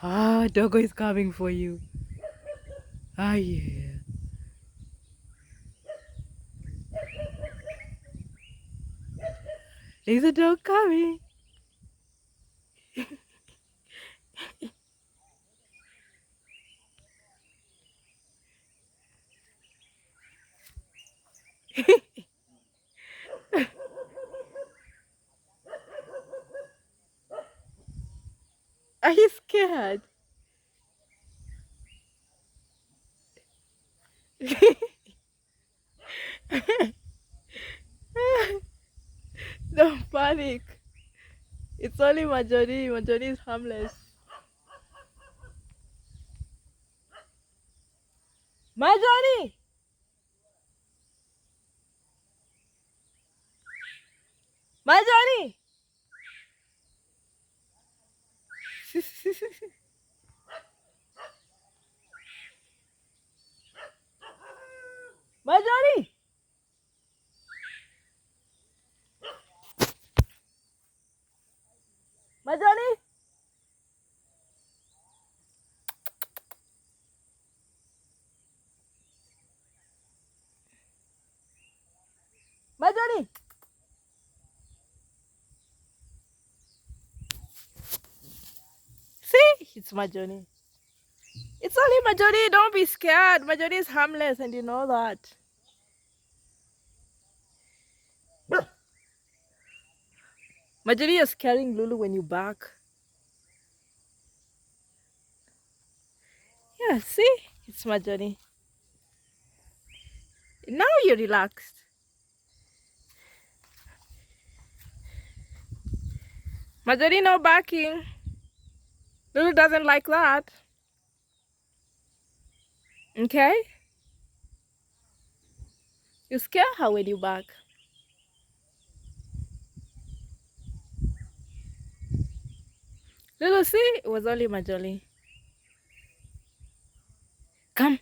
Ah, Doggo is coming for you. Ah, yeah. There's a dog coming. Are you scared? Don't panic. It's only Majori. Majori is harmless. Majori! Majori! Majori! Majori! Majori! See? It's Majori. It's only Majori. Don't be scared. Majori is harmless and you know that. Majori, you're scaring Lulu when you bark. Yeah, see? It's Majori. Now you're relaxed. Majori, no barking. Lulu doesn't like that. Okay? You scare her when you bark. Lulu, see? It was only Majori. Come.